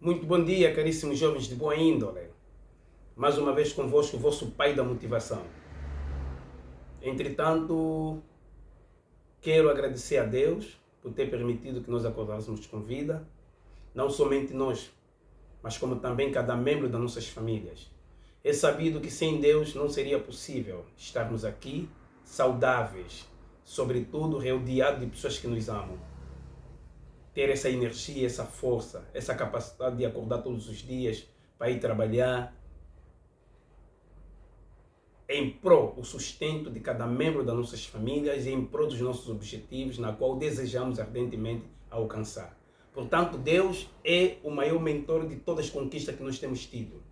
Muito bom dia, caríssimos jovens de boa índole. Mais uma vez convosco, o vosso pai da motivação. Entretanto, quero agradecer a Deus por ter permitido que nós acordássemos com vida. Não somente nós, mas como também cada membro das nossas famílias. É sabido que sem Deus não seria possível estarmos aqui saudáveis, sobretudo rodeados de pessoas que nos amam. Ter essa energia, essa força, essa capacidade de acordar todos os dias para ir trabalhar em prol do sustento de cada membro das nossas famílias e em prol dos nossos objetivos, na qual desejamos ardentemente alcançar. Portanto, Deus é o maior mentor de todas as conquistas que nós temos tido.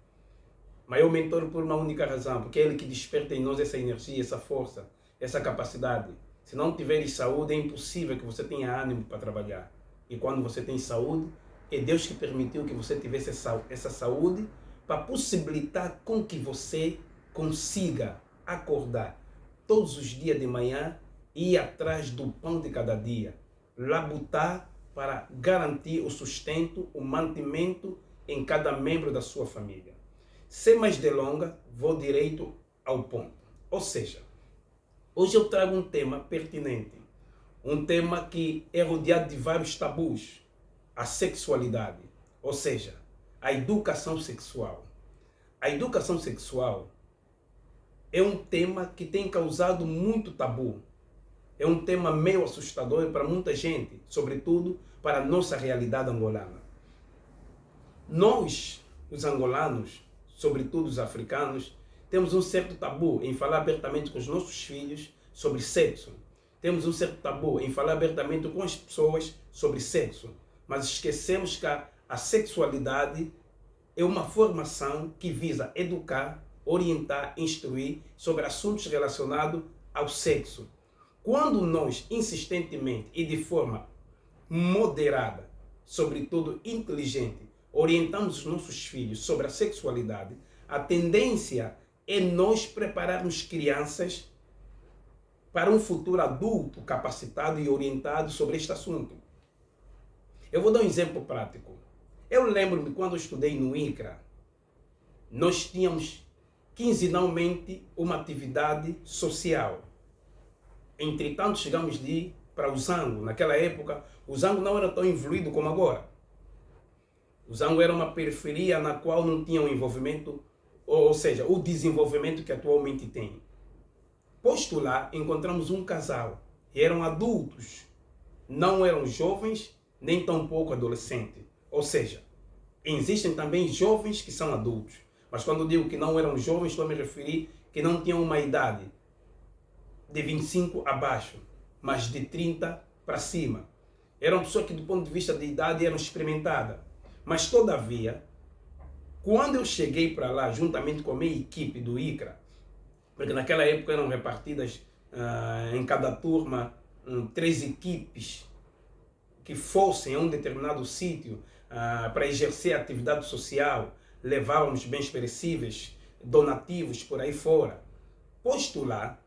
Maior mentor por uma única razão, porque é Ele que desperta em nós essa energia, essa força, essa capacidade. Se não tiveres saúde, é impossível que você tenha ânimo para trabalhar. E quando você tem saúde, é Deus que permitiu que você tivesse essa saúde para possibilitar com que você consiga acordar todos os dias de manhã e ir atrás do pão de cada dia. Labutar para garantir o sustento, o mantimento em cada membro da sua família. Sem mais delongas, vou direito ao ponto. Ou seja, hoje eu trago um tema pertinente. Um tema que é rodeado de vários tabus. A sexualidade, ou seja, a educação sexual. A educação sexual é um tema que tem causado muito tabu. É um tema meio assustador para muita gente, sobretudo para a nossa realidade angolana. Nós, os angolanos, sobretudo os africanos, temos um certo tabu em falar abertamente com os nossos filhos sobre sexo. Temos um certo tabu em falar abertamente com as pessoas sobre sexo. Mas esquecemos que a sexualidade é uma formação que visa educar, orientar, instruir sobre assuntos relacionados ao sexo. Quando nós, insistentemente e de forma moderada, sobretudo inteligente, orientamos os nossos filhos sobre a sexualidade, a tendência é nós prepararmos crianças para um futuro adulto capacitado e orientado sobre este assunto. Eu vou dar um exemplo prático. Eu lembro-me quando eu estudei no ICRA, nós tínhamos quinzenalmente uma atividade social. Entretanto, chegamos de ir para o Zango. Naquela época, o Zango não era tão evoluído como agora. O Zango era uma periferia na qual não tinha um envolvimento, ou seja, o desenvolvimento que atualmente tem. Posto lá, encontramos um casal. E eram adultos. Não eram jovens, nem tampouco adolescentes. Ou seja, existem também jovens que são adultos. Mas quando eu digo que não eram jovens, estou a me referir que não tinham uma idade de 25 abaixo, mas de 30 para cima. Eram pessoas que, do ponto de vista de idade, eram experimentadas. Mas, todavia, quando eu cheguei para lá, juntamente com a minha equipe do ICRA, porque naquela época eram repartidas em cada turma 3 equipes que fossem a um determinado sítio para exercer atividade social, levávamos bens perecíveis, donativos por aí fora. Posto lá,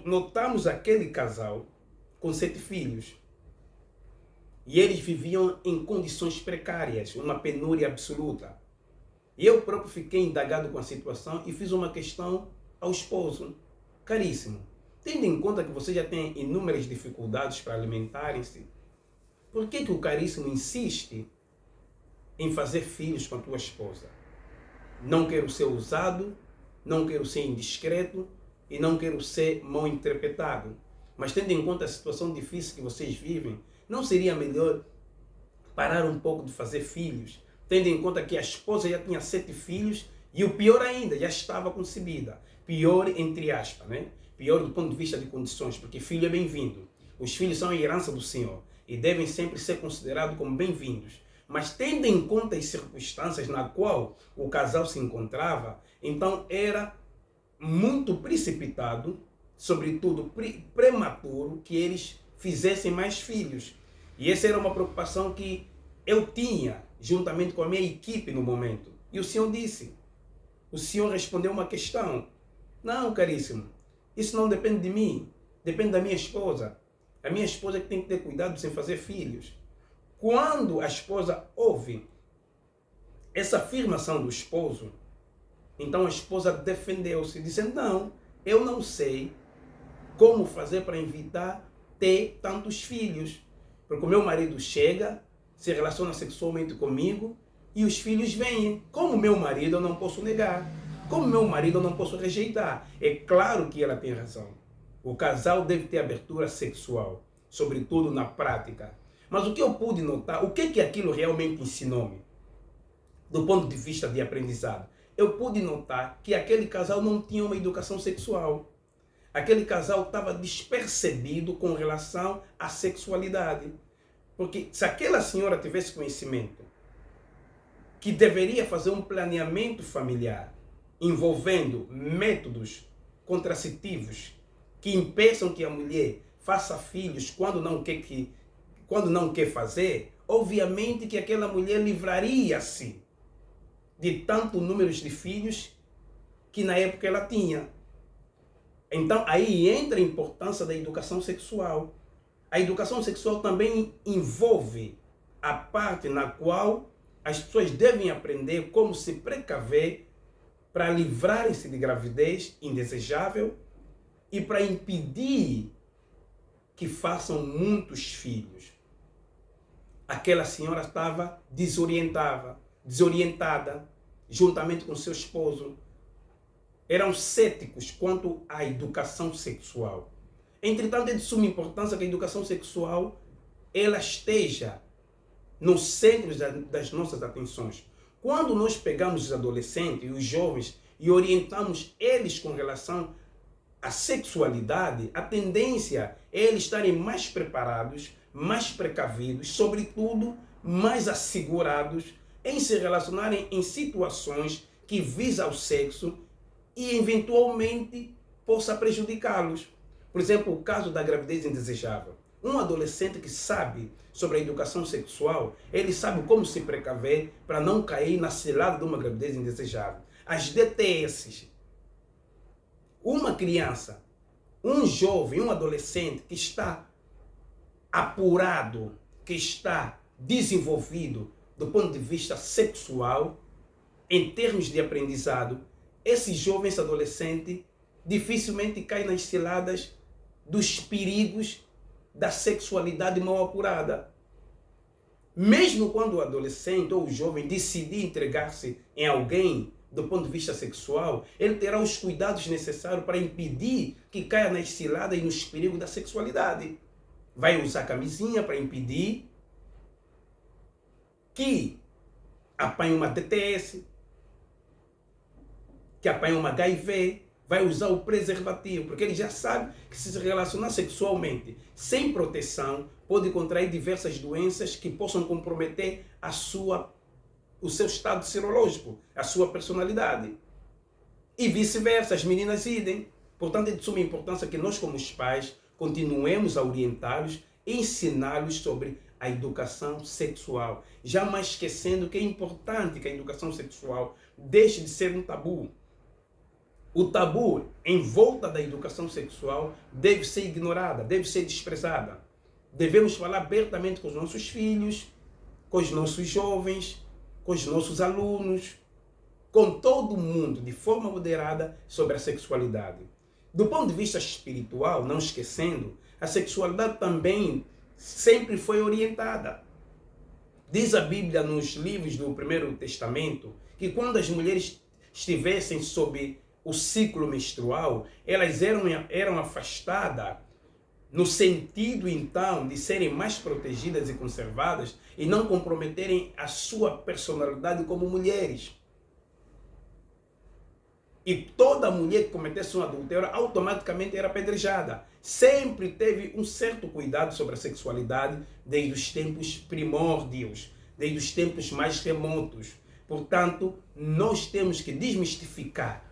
notamos aquele casal com 7 filhos. E eles viviam em condições precárias, uma penúria absoluta. E eu próprio fiquei indagado com a situação e fiz uma questão ao esposo. Caríssimo, tendo em conta que você já tem inúmeras dificuldades para alimentarem-se, por que o caríssimo insiste em fazer filhos com a tua esposa? Não quero ser usado, não quero ser indiscreto e não quero ser mal interpretado. Mas tendo em conta a situação difícil que vocês vivem, não seria melhor parar um pouco de fazer filhos, tendo em conta que a esposa já tinha 7 filhos e o pior ainda, já estava concebida. Pior entre aspas, né? Pior do ponto de vista de condições, porque filho é bem-vindo. Os filhos são a herança do Senhor e devem sempre ser considerados como bem-vindos. Mas tendo em conta as circunstâncias na qual o casal se encontrava, então era muito precipitado, sobretudo prematuro, que eles fizessem mais filhos. E essa era uma preocupação que eu tinha, juntamente com a minha equipe no momento. E o Senhor disse, o Senhor respondeu uma questão. Não, caríssimo, isso não depende de mim, depende da minha esposa. A minha esposa que tem que ter cuidado sem fazer filhos. Quando a esposa ouve essa afirmação do esposo, então a esposa defendeu-se, dizendo: não, eu não sei como fazer para evitar ter tantos filhos. Porque o meu marido chega, se relaciona sexualmente comigo e os filhos vêm. Como meu marido, eu não posso negar. Como meu marido, eu não posso rejeitar. É claro que ela tem razão. O casal deve ter abertura sexual, sobretudo na prática. Mas o que eu pude notar, o que aquilo realmente ensinou-me, do ponto de vista de aprendizado? Eu pude notar que aquele casal não tinha uma educação sexual. Aquele casal estava despercebido com relação à sexualidade. Porque se aquela senhora tivesse conhecimento que deveria fazer um planeamento familiar envolvendo métodos contraceptivos que impeçam que a mulher faça filhos quando não quer fazer, obviamente que aquela mulher livraria-se de tantos números de filhos que na época ela tinha. Então aí entra a importância da educação sexual. A educação sexual também envolve a parte na qual as pessoas devem aprender como se precaver para livrarem-se de gravidez indesejável e para impedir que façam muitos filhos. Aquela senhora estava desorientada, juntamente com seu esposo. Eram céticos quanto à educação sexual. Entretanto, é de suma importância que a educação sexual ela esteja no centro das nossas atenções. Quando nós pegamos os adolescentes e os jovens e orientamos eles com relação à sexualidade, a tendência é eles estarem mais preparados, mais precavidos, sobretudo mais assegurados em se relacionarem em situações que visam o sexo e eventualmente possa prejudicá-los. Por exemplo, o caso da gravidez indesejável. Um adolescente que sabe sobre a educação sexual, ele sabe como se precaver para não cair na cilada de uma gravidez indesejável. As DTS. Uma criança, um jovem, um adolescente que está apurado, que está desenvolvido do ponto de vista sexual, em termos de aprendizado, esse jovem, esse adolescente, dificilmente cai nas ciladas dos perigos da sexualidade mal apurada. Mesmo quando o adolescente ou o jovem decidir entregar-se em alguém do ponto de vista sexual, ele terá os cuidados necessários para impedir que caia nas ciladas e nos perigos da sexualidade. Vai usar camisinha para impedir que apanhe uma DTS, que apanhe uma HIV, vai usar o preservativo, porque ele já sabe que se relacionar sexualmente sem proteção pode contrair diversas doenças que possam comprometer o seu estado serológico, a sua personalidade. E vice-versa, as meninas idem. Portanto, é de suma importância que nós, como os pais, continuemos a orientá-los e ensiná-los sobre a educação sexual. Jamais esquecendo que é importante que a educação sexual deixe de ser um tabu. O tabu em volta da educação sexual deve ser ignorada, deve ser desprezada. Devemos falar abertamente com os nossos filhos, com os nossos jovens, com os nossos alunos, com todo mundo, de forma moderada, sobre a sexualidade. Do ponto de vista espiritual, não esquecendo, a sexualidade também sempre foi orientada. Diz a Bíblia nos livros do Primeiro Testamento que quando as mulheres estivessem sob o ciclo menstrual, elas eram afastadas no sentido, então, de serem mais protegidas e conservadas e não comprometerem a sua personalidade como mulheres. E toda mulher que cometesse um adultério automaticamente era apedrejada. Sempre teve um certo cuidado sobre a sexualidade desde os tempos primórdios, desde os tempos mais remotos. Portanto, nós temos que desmistificar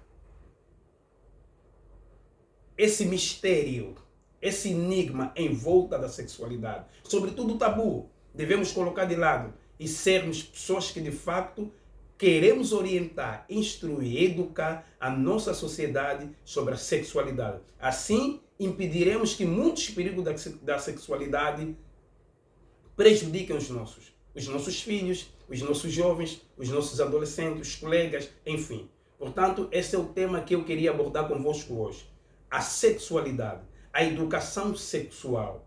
esse mistério, esse enigma em volta da sexualidade. Sobretudo o tabu. Devemos colocar de lado e sermos pessoas que de facto queremos orientar, instruir, educar a nossa sociedade sobre a sexualidade. Assim, impediremos que muitos perigos da sexualidade prejudicam os nossos filhos, os nossos jovens, os nossos adolescentes, os colegas, enfim. Portanto, esse é o tema que eu queria abordar convosco hoje. A sexualidade, a educação sexual,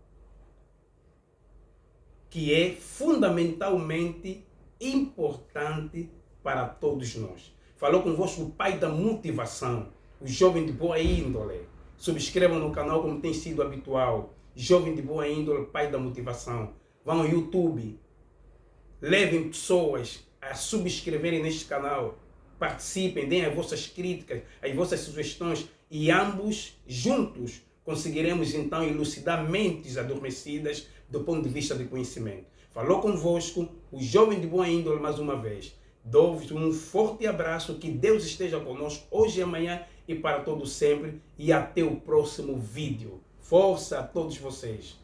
que é fundamentalmente importante para todos nós. Falou convosco o pai da motivação, o jovem de boa índole. Subscrevam no canal como tem sido habitual. Jovem de boa índole, pai da motivação. Vão ao YouTube, levem pessoas a subscreverem neste canal. Participem, deem as vossas críticas, as vossas sugestões e ambos, juntos, conseguiremos então elucidar mentes adormecidas do ponto de vista de conhecimento. Falou convosco o jovem de boa índole mais uma vez. Dou-vos um forte abraço, que Deus esteja conosco hoje e amanhã e para todo sempre, e até o próximo vídeo. Força a todos vocês.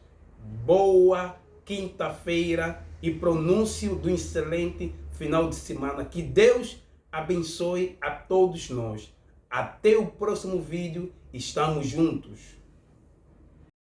Boa quinta-feira e pronúncio do excelente final de semana. Que Deus abençoe a todos nós. Até o próximo vídeo. Estamos juntos.